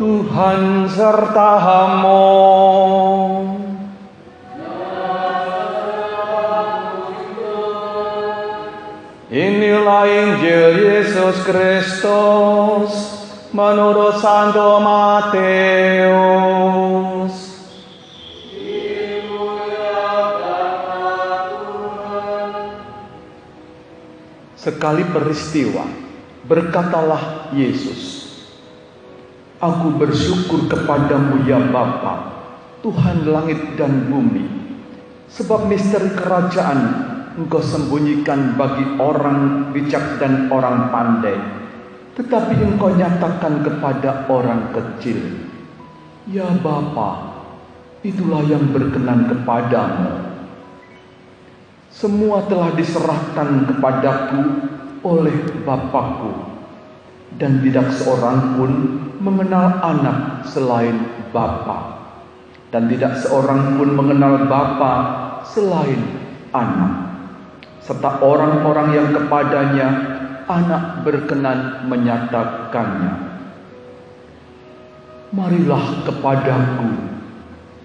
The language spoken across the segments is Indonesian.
Tuhan sertamu. Inilah Injil Yesus Kristus menurut Santo Matius. Sekali peristiwa, berkatalah Yesus, "Aku bersyukur kepadamu ya Bapa, Tuhan langit dan bumi, sebab misteri kerajaan Engkau sembunyikan bagi orang bijak dan orang pandai, tetapi Engkau nyatakan kepada orang kecil. Ya Bapa, itulah yang berkenan kepadamu. Semua telah diserahkan kepadaku oleh Bapakku, dan tidak seorang pun mengenal anak selain Bapa, dan tidak seorang pun mengenal Bapa selain anak, serta orang-orang yang kepadanya anak berkenan menyatakannya. Marilah kepadaku,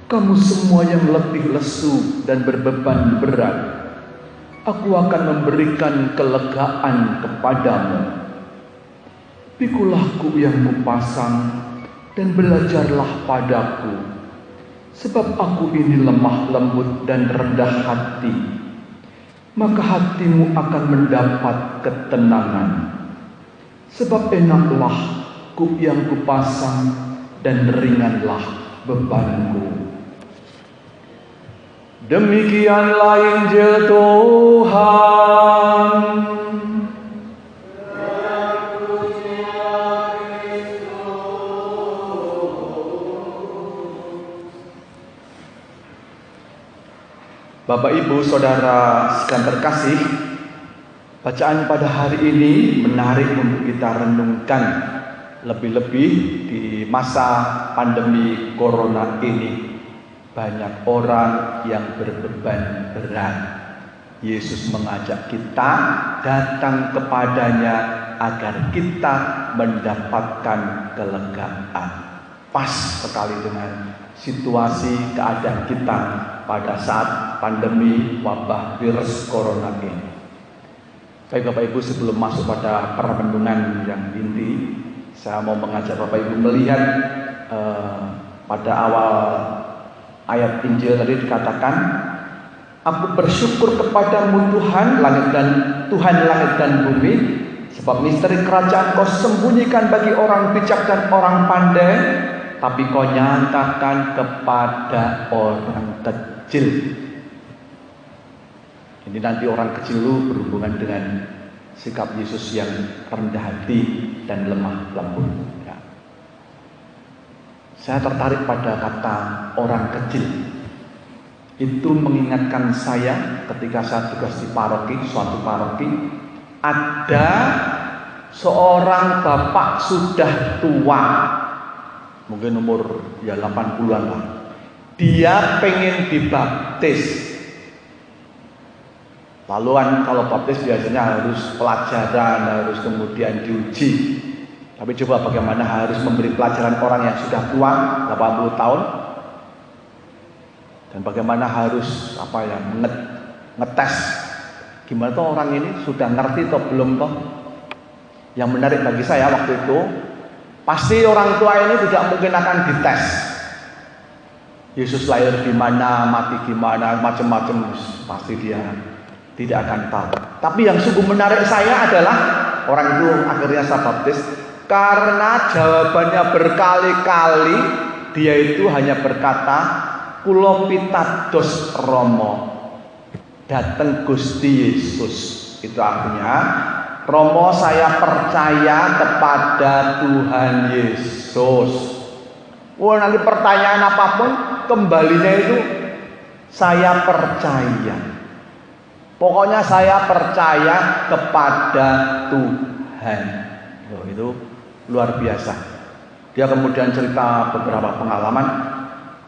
kamu semua yang letih lesu dan berbeban berat, aku akan memberikan kelegaan kepadamu. Pikulah kuk yang kupasang dan belajarlah padaku, sebab aku ini lemah lembut dan rendah hati, maka hatimu akan mendapat ketenangan. Sebab enaklah kuk yang kupasang dan ringanlah bebanku." Demikianlah Injil Tuhan. Bapak, Ibu, Saudara sekalian terkasih, bacaan pada hari ini menarik untuk kita renungkan, lebih-lebih di masa pandemi corona ini. Banyak orang yang berbeban berat. Yesus mengajak kita datang kepadanya agar kita mendapatkan kelegaan. Pas sekali dengan situasi keadaan kita pada saat pandemi wabah virus corona ini. Baik Bapak Ibu, sebelum masuk pada perenungan yang inti, saya mau mengajak Bapak Ibu melihat pada awal ayat Injil tadi dikatakan, "Aku bersyukur kepadamu Tuhan langit dan bumi, sebab misteri kerajaan Kau sembunyikan bagi orang bijak dan orang pandai, tapi Kau nyatakan kepada orang kecil." Ini nanti orang kecil itu berhubungan dengan sikap Yesus yang rendah hati dan lemah lembut. Ya. Saya tertarik pada kata orang kecil. Itu mengingatkan saya ketika saya tugas di suatu paroki, ada seorang bapak sudah tua, mungkin umur 80-an lah. Dia pengen dibaptis. Lalu kalau baptis biasanya harus pelajaran, harus kemudian diuji. Tapi coba bagaimana harus memberi pelajaran orang yang sudah tua, 80 tahun. Dan bagaimana harus ngetes gimana tuh orang ini sudah ngerti atau belum toh. Yang menarik bagi saya waktu itu, pasti orang tua ini tidak mungkin akan dites. Yesus lahir di mana, mati gimana, macam-macam, pasti dia tidak akan tahu. Tapi yang sungguh menarik saya adalah orang itu akhirnya saya baptis karena jawabannya berkali-kali dia itu hanya berkata, "Kulo pitados Romo, dateng Gusti Yesus." Itu artinya, Romo saya percaya kepada Tuhan Yesus. Nanti pertanyaan apapun kembalinya itu saya percaya. Pokoknya saya percaya kepada Tuhan. Itu luar biasa. Dia kemudian cerita beberapa pengalaman,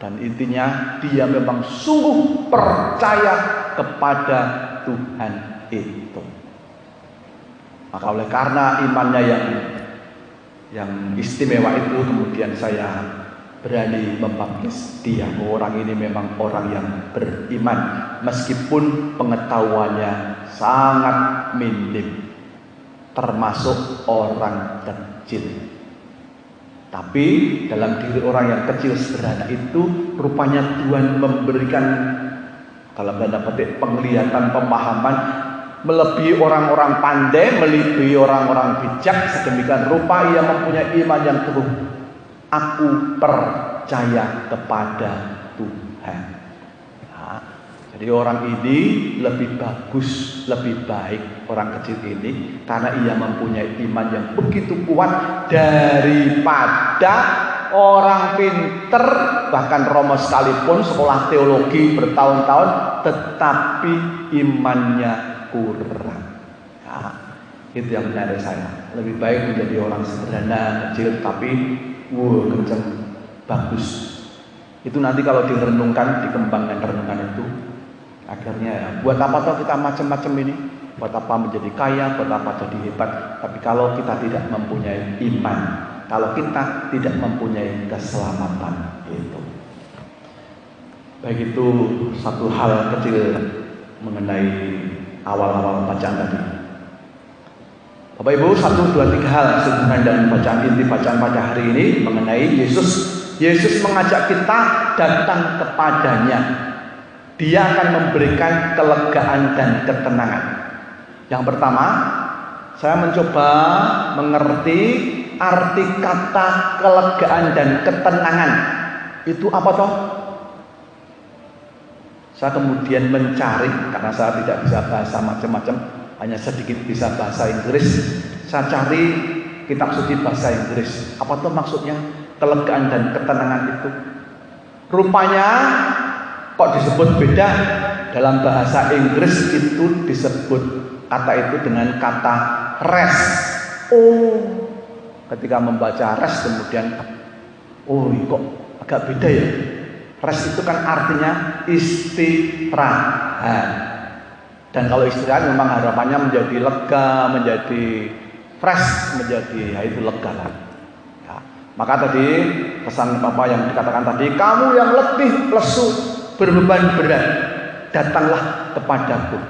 dan intinya dia memang sungguh percaya kepada Tuhan itu. Maka oleh karena imannya yang yang istimewa itu kemudian saya berani membaptis dia. Orang ini memang orang yang beriman meskipun pengetahuannya sangat minim, termasuk orang kecil. Tapi dalam diri orang yang kecil sederhana itu rupanya Tuhan memberikan dalam tanda petik penglihatan, pemahaman melebihi orang-orang pandai, melebihi orang-orang bijak. Sedemikian rupa ia mempunyai iman yang teguh. Aku percaya kepada Tuhan. Nah, jadi orang ini lebih bagus, lebih baik orang kecil ini karena ia mempunyai iman yang begitu kuat daripada orang pinter, bahkan Romo sekalipun sekolah teologi bertahun-tahun tetapi imannya kurang. Nah, itu yang menarik saya. Lebih baik menjadi orang sederhana, kecil tapi kenceng, bagus. Itu nanti kalau direnungkan, dikembangkan renungan itu, akhirnya ya, buat apa toh kita macam-macam ini? Buat apa menjadi kaya? Buat apa jadi hebat? Tapi kalau kita tidak mempunyai iman, kalau kita tidak mempunyai keselamatan, itu. Baik, itu satu hal kecil mengenai awal-awal bacaan tadi. Bapak Ibu, 1, 2, 3 hal sehubungan dan bacaan inti bacaan pada hari ini mengenai Yesus. Yesus mengajak kita datang kepadanya. Dia akan memberikan kelegaan dan ketenangan. Yang pertama, saya mencoba mengerti arti kata kelegaan dan ketenangan. Itu apa toh? Saya kemudian mencari, karena saya tidak bisa bahasa macam-macam, hanya sedikit bisa bahasa Inggris. Saya cari kitab suci bahasa Inggris. Apa tuh maksudnya kelegaan dan ketenangan itu? Rupanya kok disebut beda. Dalam bahasa Inggris itu disebut kata itu dengan kata rest. Oh, ketika membaca rest kemudian, oh kok agak beda ya. Rest itu kan artinya istirahat. Dan kalau istirahat memang harapannya menjadi lega, menjadi fresh, menjadi ya itu lega lah. Ya. Maka tadi pesan Bapak yang dikatakan tadi, kamu yang letih, lesu, berbeban berat, datanglah kepadaku.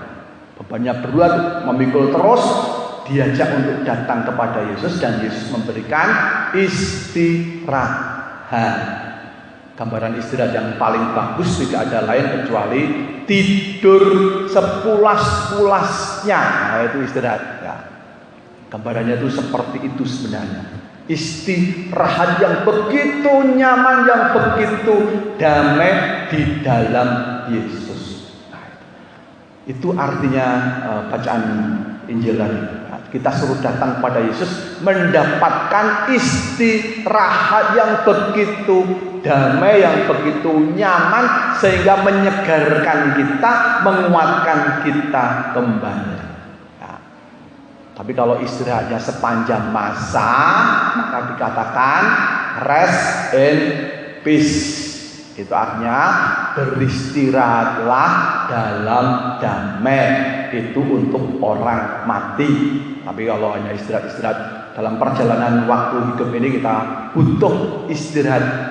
Bebannya berat, memikul terus, diajak untuk datang kepada Yesus dan Yesus memberikan istirahat. Gambaran istirahat yang paling bagus tidak ada lain kecuali tidur sepulas-pulasnya. Nah, itu istirahat ya. Gambarannya itu seperti itu sebenarnya. Istirahat yang begitu nyaman, yang begitu damai di dalam Yesus. Nah, itu artinya bacaan Injil tadi. Kita suruh datang pada Yesus, mendapatkan istirahat yang begitu damai, yang begitu nyaman, sehingga menyegarkan kita, menguatkan kita kembali. Ya. Tapi kalau istirahatnya sepanjang masa, maka dikatakan rest in peace. Itu artinya beristirahatlah dalam damai. Itu untuk orang mati. Tapi kalau hanya istirahat dalam perjalanan waktu hidup ini, kita butuh istirahat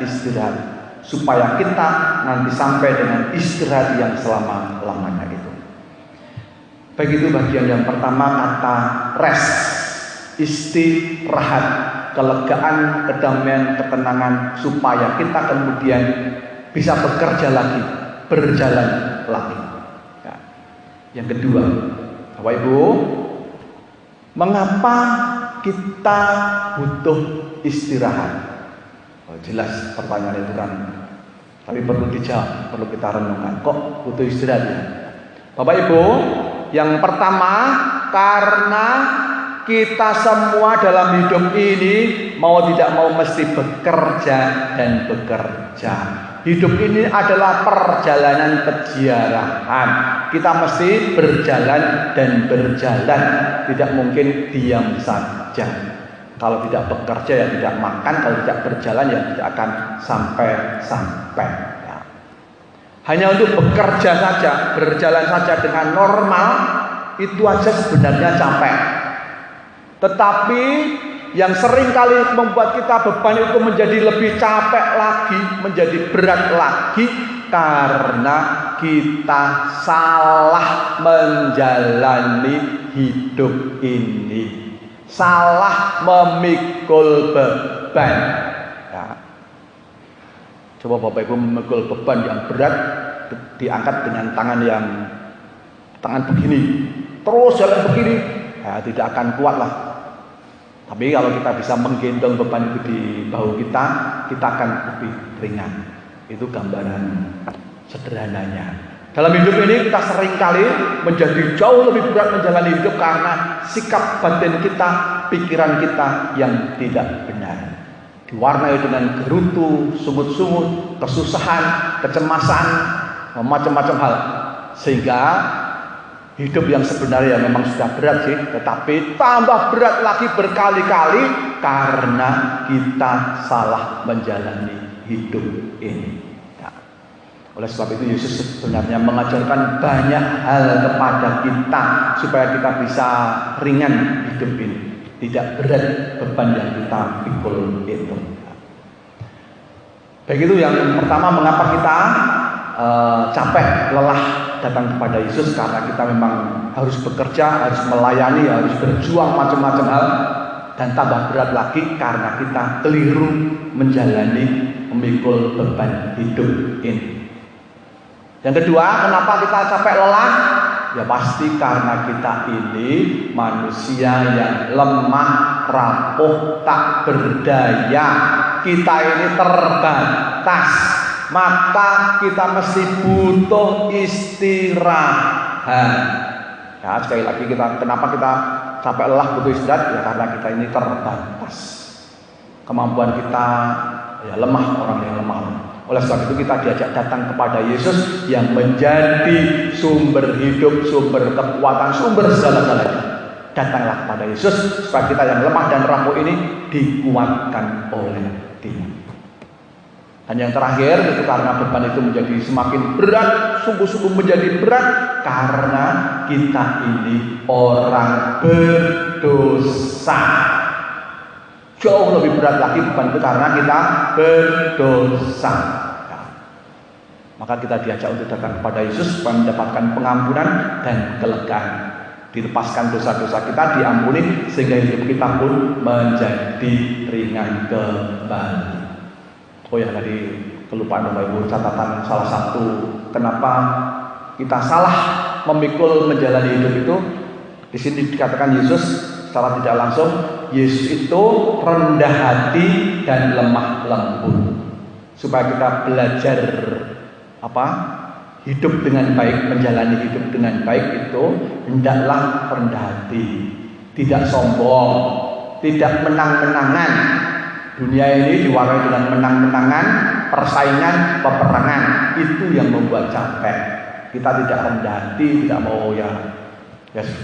supaya kita nanti sampai dengan istirahat yang selama-lamanya itu. Begitu bagian yang pertama, kata rest, istirahat, kelegaan, kedamaian, ketenangan, supaya kita kemudian bisa bekerja lagi, berjalan lagi. Ya. Yang kedua, Bapak Ibu, mengapa kita butuh istirahat? Oh, jelas pertanyaan itu kan, tapi perlu dijawab, perlu kita renungkan. Kok butuh istirahat ya? Bapak Ibu, yang pertama, karena kita semua dalam hidup ini mau tidak mau mesti bekerja dan bekerja. Hidup ini adalah perjalanan keziarahan. Kita mesti berjalan dan berjalan. Tidak mungkin diam saja. Kalau tidak bekerja ya tidak makan. Kalau tidak berjalan ya tidak akan sampai-sampai. Ya. Hanya untuk bekerja saja, berjalan saja dengan normal, itu aja sebenarnya capek. Tetapi yang sering kali membuat kita beban itu menjadi lebih capek lagi, menjadi berat lagi, karena kita salah menjalani hidup ini, salah memikul beban. Ya. Coba Bapak Ibu memikul beban yang berat, diangkat dengan tangan begini, terus jalan begini, ya tidak akan kuat lah. Tapi kalau kita bisa menggendong beban itu di bahu kita akan lebih ringan. Itu gambaran sederhananya. Dalam hidup ini kita seringkali menjadi jauh lebih berat menjalani hidup karena sikap batin kita, pikiran kita yang tidak benar. Diwarnai dengan gerutu, sungut-sungut, kesusahan, kecemasan, macam-macam hal. Sehingga hidup yang sebenarnya memang sudah berat sih, tetapi tambah berat lagi berkali-kali karena kita salah menjalani hidup ini. Nah, oleh sebab itu Yesus sebenarnya mengajarkan banyak hal kepada kita supaya kita bisa ringan hidup ini, tidak berat beban yang kita pikul itu. Baik, itu yang pertama, mengapa kita capek, lelah datang kepada Yesus, karena kita memang harus bekerja, harus melayani, harus berjuang macam-macam hal, dan tambah berat lagi karena kita keliru menjalani, memikul beban hidup ini. Yang kedua, kenapa kita capek, lelah? Ya pasti karena kita ini manusia yang lemah, rapuh, tak berdaya. Kita ini terbatas, maka kita mesti butuh istirahat. Ya, sekali lagi, kenapa kita capek, lelah, butuh istirahat? Ya karena kita ini terbatas. Kemampuan kita ya lemah, orang yang lemah. Oleh sebab itu kita diajak datang kepada Yesus yang menjadi sumber hidup, sumber kekuatan, sumber segala-galanya. Datanglah kepada Yesus supaya kita yang lemah dan rapuh ini dikuatkan oleh Dia. Dan yang terakhir itu karena beban itu menjadi semakin berat, sungguh-sungguh menjadi berat karena kita ini orang berdosa. Jauh lebih berat lagi beban itu karena kita berdosa. Maka kita diajak untuk datang kepada Yesus supaya mendapatkan pengampunan dan kelegaan. Dilepaskan dosa-dosa kita, diampuni, sehingga hidup kita pun menjadi ringan kembali. Oh ya, tadi kelupaan Bapak Ibu, catatan salah satu kenapa kita salah memikul menjalani hidup itu. Di sini dikatakan Yesus secara tidak langsung, Yesus itu rendah hati dan lemah lembut. Supaya kita belajar hidup dengan baik, menjalani hidup dengan baik itu hendaklah rendah hati, tidak sombong, tidak menang-menangan. Dunia ini diwarnai dengan menang-menangan, persaingan, peperangan. Itu yang membuat capek. Kita tidak rendah hati, tidak mau ya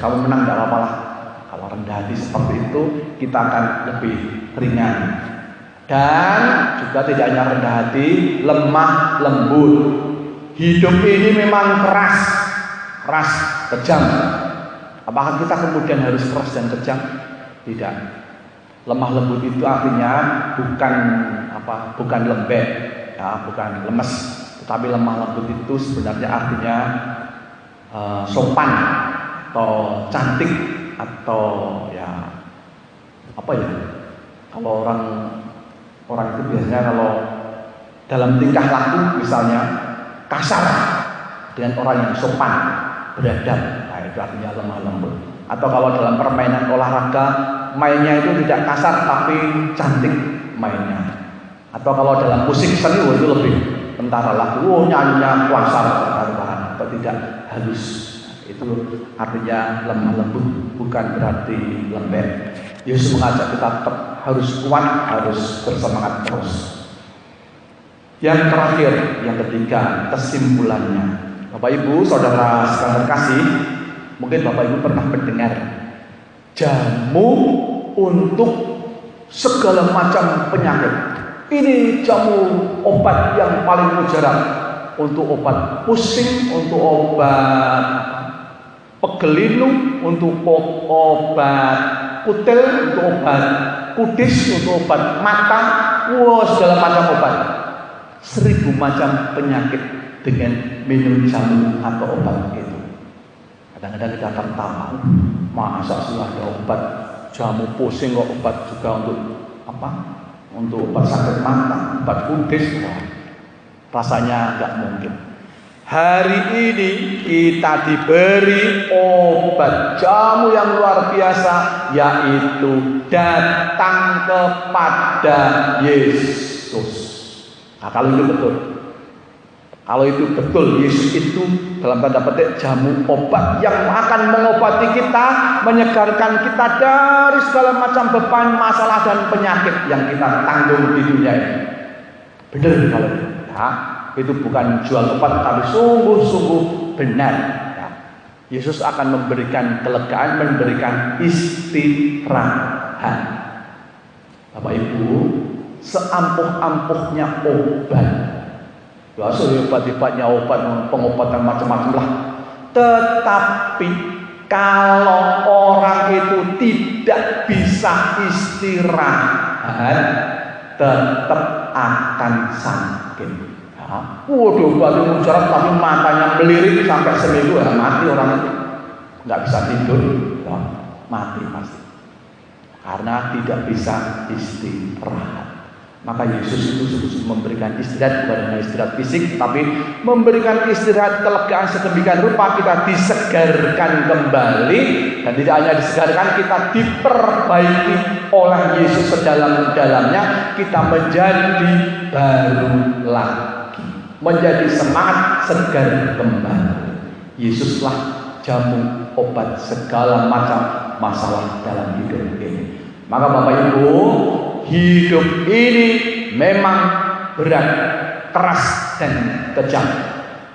kamu menang tidak apa-apa lah. Kalau rendah hati seperti itu, kita akan lebih ringan. Dan juga tidak hanya rendah hati, lemah lembut. Hidup ini memang keras, kejam. Apakah kita kemudian harus keras dan kejam? Tidak. Lemah lembut itu artinya bukan lembek, ya, bukan lemes. Tetapi lemah lembut itu sebenarnya artinya sopan atau cantik atau kalau orang itu biasanya kalau dalam tingkah laku misalnya kasar dengan orang yang sopan, beradab, nah itu artinya lemah lembut. Atau kalau dalam permainan olahraga, mainnya itu tidak kasar tapi cantik mainnya. Atau kalau dalam musik seni, itu lebih tentara lagu, nyanyinya kuasar, atau tidak halus. Itu artinya lemah lembut, bukan berarti lembek. Yesus mengajak kita tetap harus kuat, harus bersemangat terus. Yang terakhir, yang ketiga, kesimpulannya. Bapak Ibu, saudara sekalian terkasih, mungkin Bapak Ibu pernah mendengar jamu untuk segala macam penyakit. Ini jamu obat yang paling mujarab. Untuk obat pusing, untuk obat pegelinu, untuk obat kutil, untuk obat kudis untuk obat mata, segala macam obat. 1000 macam penyakit dengan minum jamu atau obat itu. Kadang-kadang kita tertawa, masa sih ada obat jamu pusing kok, obat juga untuk apa? Untuk obat sakit mata, obat kudis. Rasanya nggak mungkin. Hari ini kita diberi obat jamu yang luar biasa, yaitu datang kepada Yesus. Nah, kalau itu betul, Yesus itu dalam tanda petik jamu obat yang akan mengobati kita, menyegarkan kita dari segala macam beban, masalah dan penyakit yang kita tanggung di dunia ini. Benar kalau ya, itu bukan jual obat, tapi sungguh-sungguh benar. Ya. Yesus akan memberikan kelegaan, memberikan istirahat. Bapak Ibu, seampuh-ampuhnya obat. Biasa obat-obatnya obat, pengobatan macam-macam lah. Tetapi kalau orang itu tidak bisa istirahat, tetap akan sakit. Ya. Waduh, obat mujarab tapi matanya melirik sampai seminggu, ya, mati orang itu. Nggak bisa tidur, ya, mati pasti. Karena tidak bisa istirahat. Maka Yesus itu sungguh memberikan istirahat, bukan hanya istirahat fisik, tapi memberikan istirahat kelegaan sedemikian rupa kita disegarkan kembali, dan tidak hanya disegarkan, kita diperbaiki oleh Yesus sedalam-dalamnya, kita menjadi baru lagi, menjadi semangat, segar kembali. Yesuslah jamu obat segala macam masalah dalam hidup ini. Maka Bapak Ibu, hidup ini memang berat, keras dan kejam.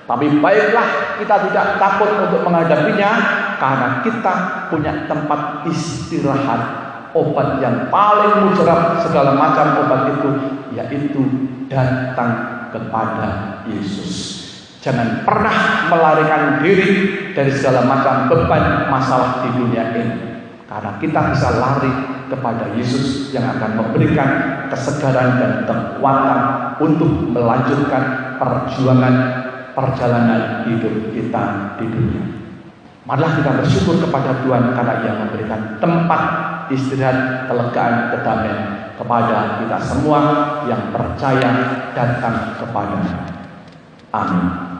Tapi baiklah kita tidak takut untuk menghadapinya, karena kita punya tempat istirahat, obat yang paling mujarab segala macam obat itu, yaitu datang kepada Yesus. Jangan pernah melarikan diri dari segala macam beban masalah di dunia ini, karena kita bisa lari kepada Yesus yang akan memberikan kesegaran dan kekuatan untuk melanjutkan perjalanan hidup kita di dunia. Marilah kita bersyukur kepada Tuhan karena Ia memberikan tempat istirahat, kelegaan, kedamaian kepada kita semua yang percaya datang kepada-Nya. Amin.